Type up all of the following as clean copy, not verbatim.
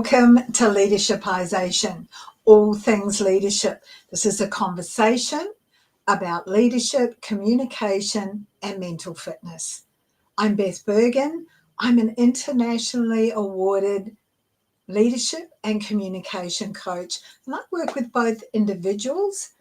Welcome to Leadershipisation, all things leadership. This is a conversation about leadership, communication, and mental fitness. I'm Beth Bergen. I'm an internationally awarded leadership and communication coach, and I work with both individuals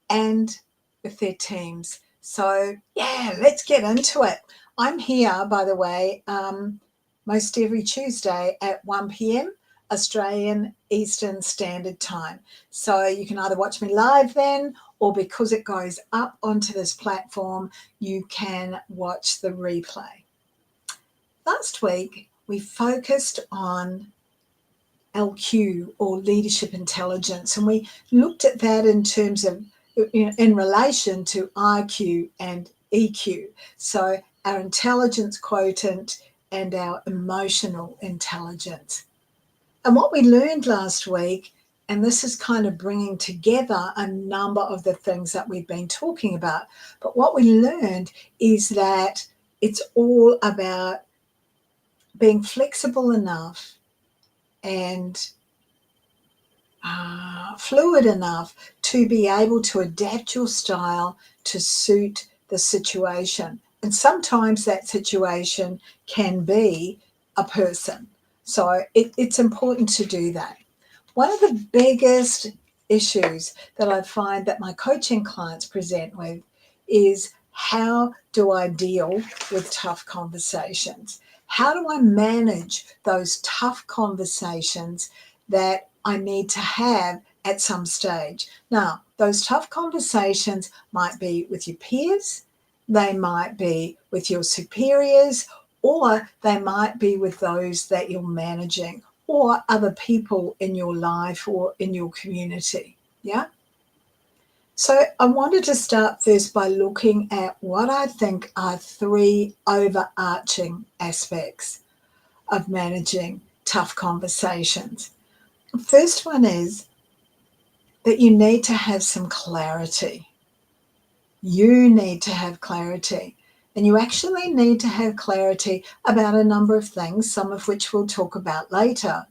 and with their teams. So, let's get into it. I'm here, by the way, most every Tuesday at 1 p.m. Australian Eastern Standard Time. So you can either watch me live then, or because it goes up onto this platform, you can watch the replay. Last week, we focused on LQ, or leadership intelligence, and we looked at that in terms of, in relation to IQ and EQ. So our intelligence quotient and our emotional intelligence. And what we learned last week, and this is kind of bringing together a number of the things that we've been talking about, but what we learned is that it's all about being flexible enough and fluid enough to be able to adapt your style to suit the situation. And sometimes that situation can be a person. So it's important to do that. One of the biggest issues that I find that my coaching clients present with is, how do I deal with tough conversations? How do I manage those tough conversations that I need to have at some stage? Now, those tough conversations might be with your peers, they might be with your superiors, or they might be with those that you're managing, or other people in your life or in your community. Yeah. So I wanted to start first by looking at what I think are three overarching aspects of managing tough conversations. The first one is that you need to have some clarity. You need to have clarity. And you actually need to have clarity about a number of things, some of which we'll talk about later.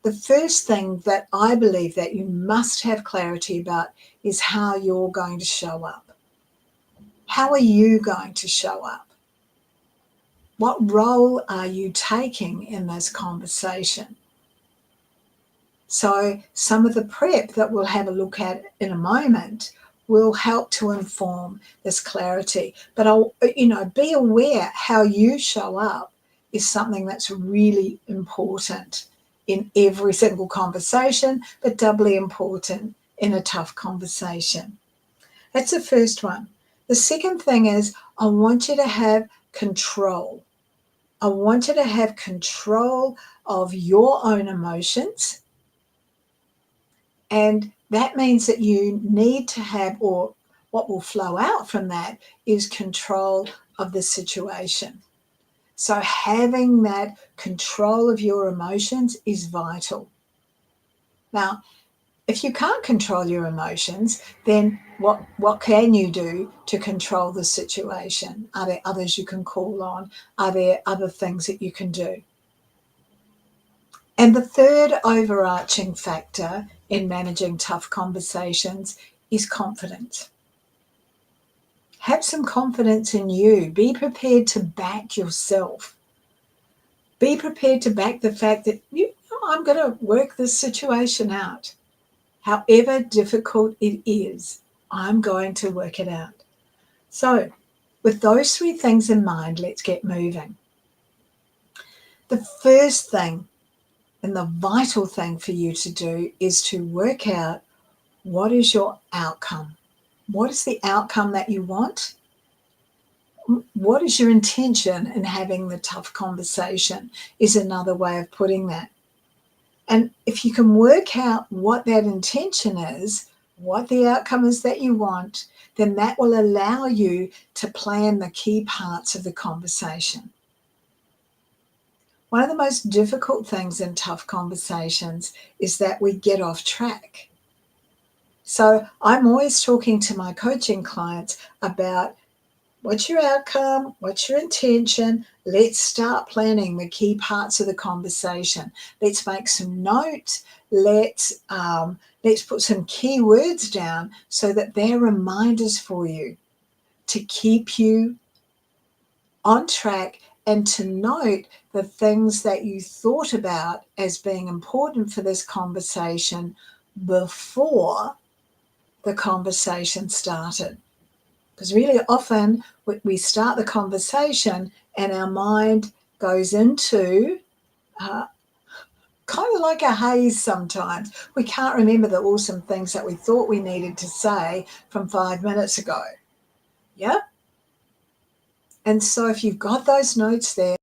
The first thing that I believe that you must have clarity about is how you're going to show up. How are you going to show up? What role are you taking in this conversation? So some of the prep that we'll have a look at in a moment will help to inform this clarity. But be aware how you show up is something that's really important in every single conversation, but doubly important in a tough conversation. That's the first one. The second thing is, I want you to have control. I want you to have control of your own emotions. And that means that you need to have, or what will flow out from that is control of the situation. So having that control of your emotions is vital. Now, if you can't control your emotions, then what can you do to control the situation? Are there others you can call on? Are there other things that you can do? And the third overarching factor in managing tough conversations is confidence. Have some confidence in you. Be prepared to back yourself. Be prepared to back the fact that I'm going to work this situation out. However difficult it is, I'm going to work it out. So, with those three things in mind, let's get moving. The first thing and the vital thing for you to do is to work out, what is your outcome? What is the outcome that you want? What is your intention in having the tough conversation is another way of putting that. And if you can work out what that intention is, what the outcome is that you want, then that will allow you to plan the key parts of the conversation. One of the most difficult things in tough conversations is that we get off track. So I'm always talking to my coaching clients about what's your outcome? What's your intention? Let's start planning the key parts of the conversation. Let's make some notes. Let's put some key words down so that they're reminders for you to keep you on track and to note the things that you thought about as being important for this conversation before the conversation started. Because really often we start the conversation and our mind goes into kind of like a haze sometimes. We can't remember the awesome things that we thought we needed to say from 5 minutes ago. Yeah? And so if you've got those notes there,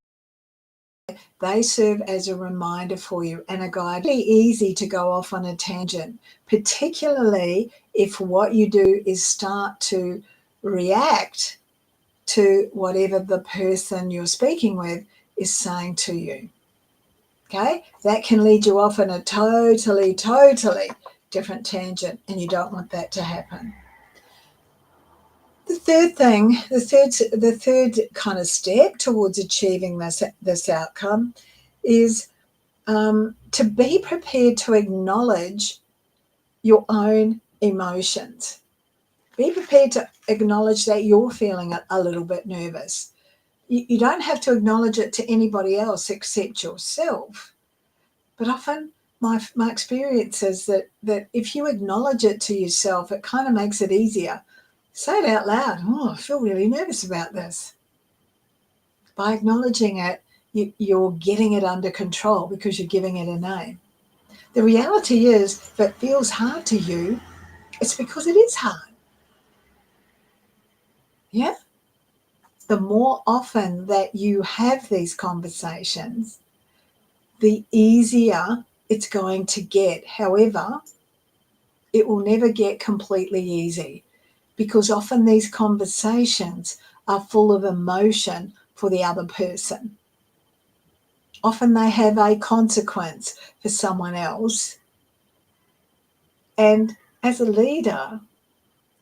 they serve as a reminder for you and a guide. It's really easy to go off on a tangent, particularly if what you do is start to react to whatever the person you're speaking with is saying to you. Okay? That can lead you off on a totally different tangent, and you don't want that to happen. The third kind of step towards achieving this outcome is to be prepared to acknowledge your own emotions. Be prepared to acknowledge that you're feeling a little bit nervous. You don't have to acknowledge it to anybody else except yourself. But often my experience is that if you acknowledge it to yourself, it kind of makes it easier. Say it out loud. Oh, I feel really nervous about this. By acknowledging it, you're getting it under control because you're giving it a name. The reality is, if it feels hard to you, it's because it is hard. Yeah? The more often that you have these conversations, the easier it's going to get. However, it will never get completely easy because often these conversations are full of emotion for the other person. Often they have a consequence for someone else. And as a leader,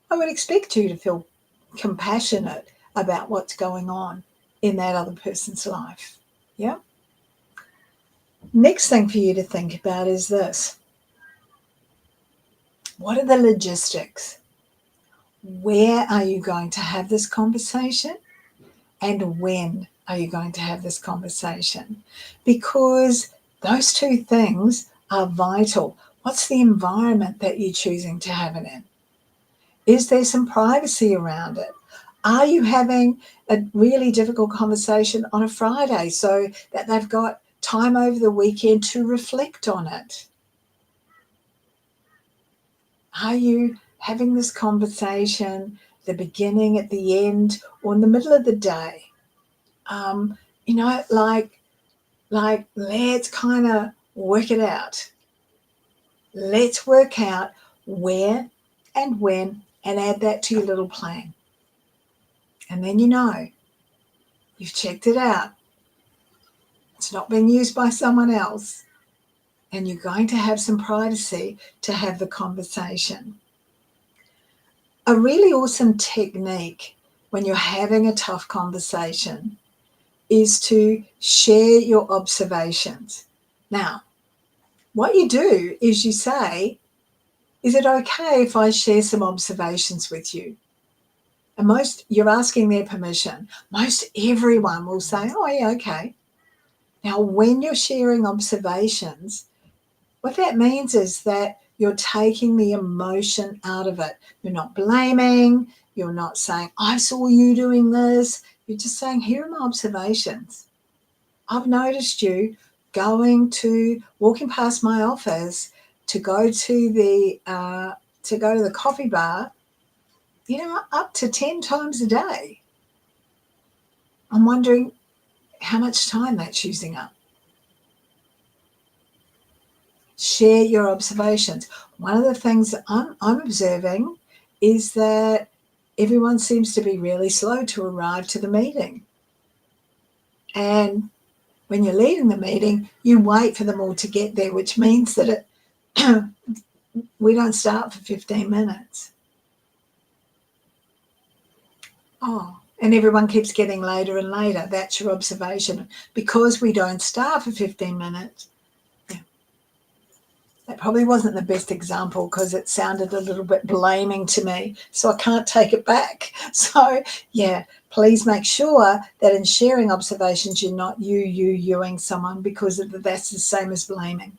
I would expect you to feel compassionate about what's going on in that other person's life. Yeah? Next thing for you to think about is this. What are the logistics? Where are you going to have this conversation? And when are you going to have this conversation? Because those two things are vital. What's the environment that you're choosing to have it in? Is there some privacy around it? Are you having a really difficult conversation on a Friday so that they've got time over the weekend to reflect on it? Are you having this conversation at the beginning, at the end, or in the middle of the day? Like let's kind of work it out. Let's work out where and when and add that to your little plan. And then you've checked it out. It's not being used by someone else. And you're going to have some privacy to have the conversation. A really awesome technique when you're having a tough conversation is to share your observations. Now, what you do is you say, is it okay if I share some observations with you? And you're asking their permission. Most everyone will say, oh yeah, okay. Now, when you're sharing observations, what that means is that you're taking the emotion out of it. You're not blaming. You're not saying, I saw you doing this. You're just saying, here are my observations. I've noticed you walking past my office to go to the coffee bar, up to 10 times a day. I'm wondering how much time that's using up. Share your observations. One of the things that I'm observing is that everyone seems to be really slow to arrive to the meeting. And when you're leading the meeting, you wait for them all to get there, which means that we don't start for 15 minutes. Oh, and everyone keeps getting later and later. That's your observation. Because we don't start for 15 minutes, that probably wasn't the best example because it sounded a little bit blaming to me, so I can't take it back. So, yeah, please make sure that in sharing observations, you're not youing someone, because that's the same as blaming.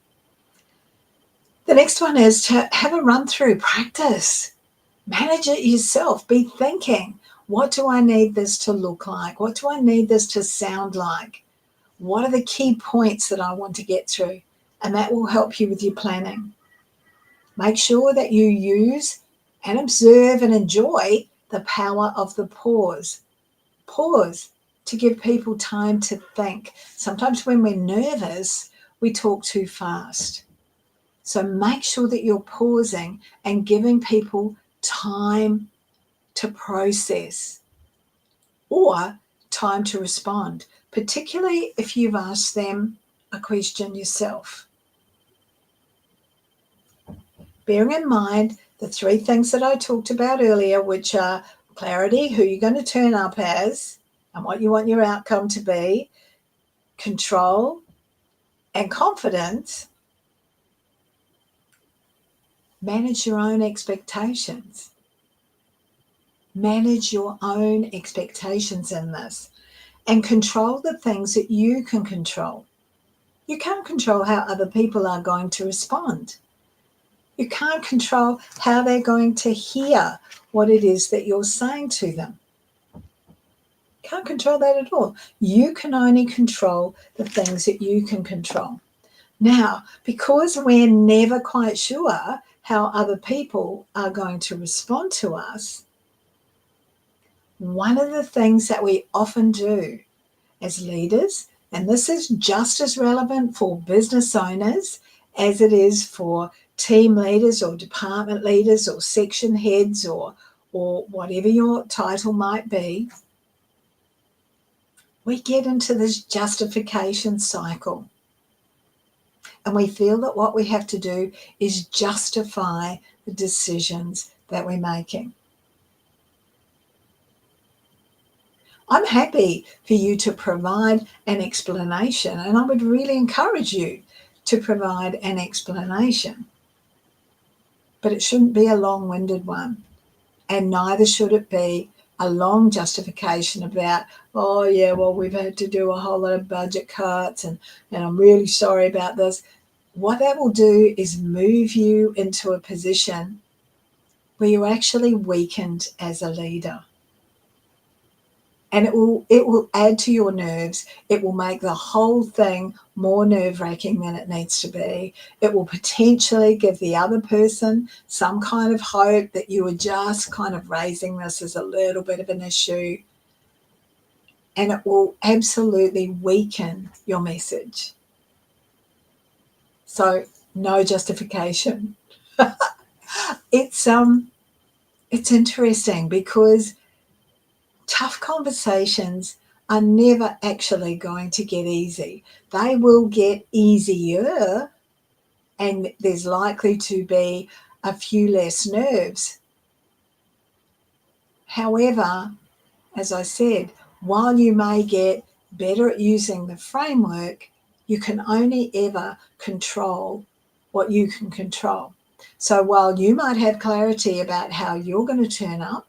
The next one is to have a run-through practice. Manage it yourself. Be thinking, what do I need this to look like? What do I need this to sound like? What are the key points that I want to get through? And that will help you with your planning. Make sure that you use and observe and enjoy the power of the pause. Pause to give people time to think. Sometimes when we're nervous, we talk too fast. So make sure that you're pausing and giving people time to process or time to respond, particularly if you've asked them a question yourself. Bearing in mind the 3 things that I talked about earlier, which are clarity, who you're going to turn up as and what you want your outcome to be, control, and confidence. Manage your own expectations. Manage your own expectations in this and control the things that you can control. You can't control how other people are going to respond. You can't control how they're going to hear what it is that you're saying to them. Can't control that at all. You can only control the things that you can control. Now, because we're never quite sure how other people are going to respond to us, one of the things that we often do as leaders, and this is just as relevant for business owners as it is for team leaders or department leaders or section heads or whatever your title might be, we get into this justification cycle. And we feel that what we have to do is justify the decisions that we're making. I'm happy for you to provide an explanation, and I would really encourage you to provide an explanation. But it shouldn't be a long-winded one, and neither should it be a long justification about, oh yeah, well, we've had to do a whole lot of budget cuts and I'm really sorry about this. What that will do is move you into a position where you're actually weakened as a leader. And it will add to your nerves. It will make the whole thing more nerve-wracking than it needs to be. It will potentially give the other person some kind of hope that you are just kind of raising this as a little bit of an issue. And it will absolutely weaken your message. So no justification. It's interesting because tough conversations are never actually going to get easy. They will get easier, and there's likely to be a few less nerves. However, as I said, while you may get better at using the framework, you can only ever control what you can control. So while you might have clarity about how you're going to turn up,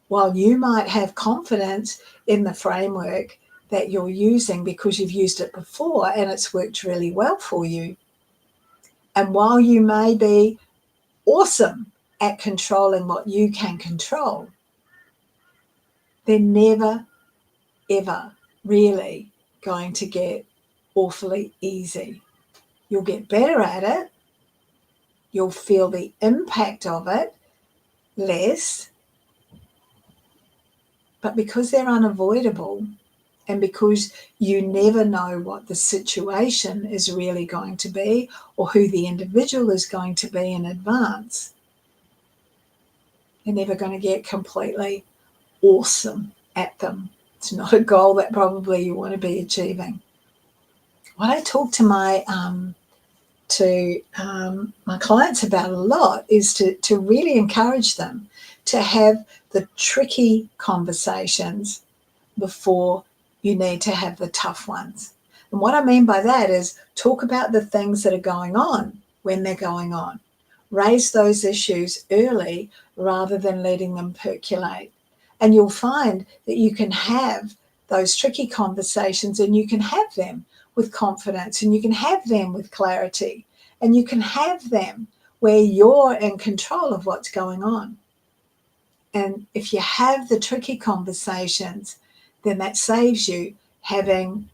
while you might have confidence in the framework that you're using because you've used it before and it's worked really well for you, and while you may be awesome at controlling what you can control, they're never, ever really going to get awfully easy. You'll get better at it. You'll feel the impact of it less. But because they're unavoidable and because you never know what the situation is really going to be or who the individual is going to be in advance, you're never going to get completely awesome at them. It's not a goal that probably you want to be achieving. What I talk to my clients about a lot is to really encourage them to have the tricky conversations before you need to have the tough ones. And what I mean by that is talk about the things that are going on when they're going on. Raise those issues early rather than letting them percolate. And you'll find that you can have those tricky conversations, and you can have them with confidence, and you can have them with clarity, and you can have them where you're in control of what's going on. And if you have the tricky conversations, then that saves you having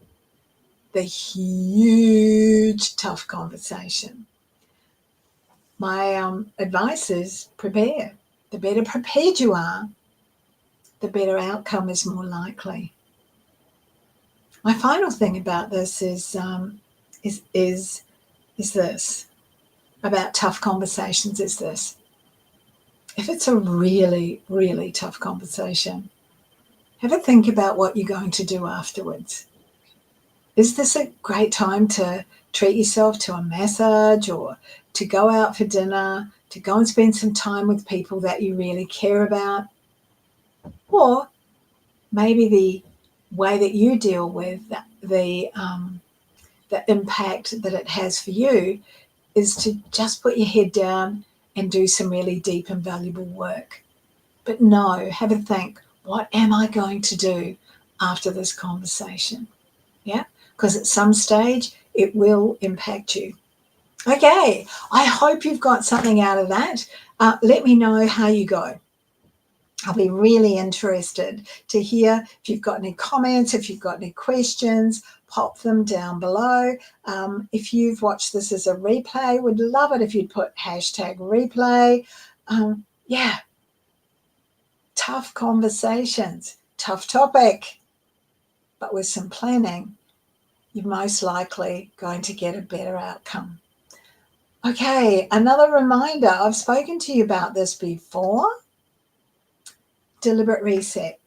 the huge tough conversation. My advice is prepare. The better prepared you are, the better outcome is more likely. My final thing about this is this about tough conversations is this. If it's a really, really tough conversation, have a think about what you're going to do afterwards. Is this a great time to treat yourself to a massage, or to go out for dinner, to go and spend some time with people that you really care about? Or maybe the way that you deal with the impact that it has for you is to just put your head down and do some really deep and valuable work. But no, have a think, what am I going to do after this conversation? Yeah, because at some stage it will impact you. Okay, I hope you've got something out of that. Let me know how you go. I'll be really interested to hear if you've got any comments, if you've got any questions, pop them down below. If you've watched this as a replay, would love it if you'd put #replay. Yeah, tough conversations, tough topic, but with some planning, you're most likely going to get a better outcome. Okay, another reminder, I've spoken to you about this before. Deliberate reset.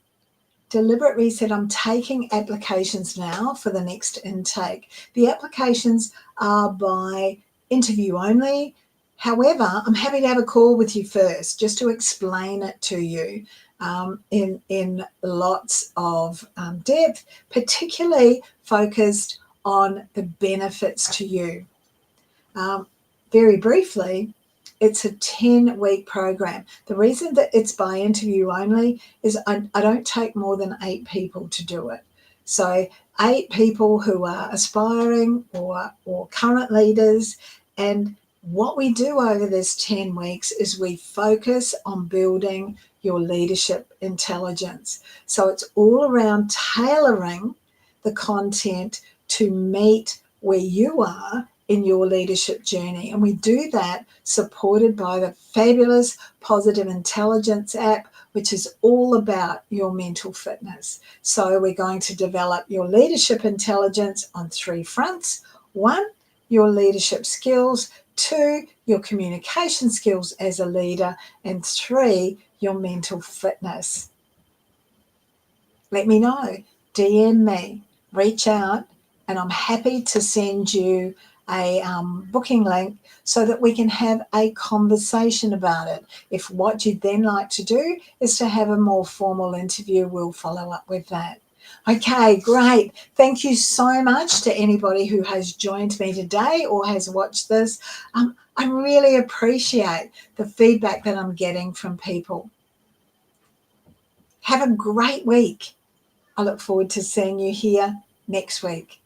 Deliberate reset. I'm taking applications now for the next intake. The applications are by interview only. However, I'm happy to have a call with you first just to explain it to you in lots of depth, particularly focused on the benefits to you. Very briefly, it's a 10-week program. The reason that it's by interview only is I don't take more than 8 people to do it. So 8 people who are aspiring or current leaders. And what we do over this 10 weeks is we focus on building your leadership intelligence. So it's all around tailoring the content to meet where you are in your leadership journey. And we do that supported by the fabulous Positive Intelligence app, which is all about your mental fitness. So we're going to develop your leadership intelligence on 3 fronts. 1, your leadership skills. 2, your communication skills as a leader. And 3, your mental fitness. Let me know. DM me. Reach out. And I'm happy to send you a booking link so that we can have a conversation about it. If what you'd then like to do is to have a more formal interview, we'll follow up with that. Okay, great. Thank you so much to anybody who has joined me today or has watched this. I really appreciate the feedback that I'm getting from people. Have a great week. I look forward to seeing you here next week.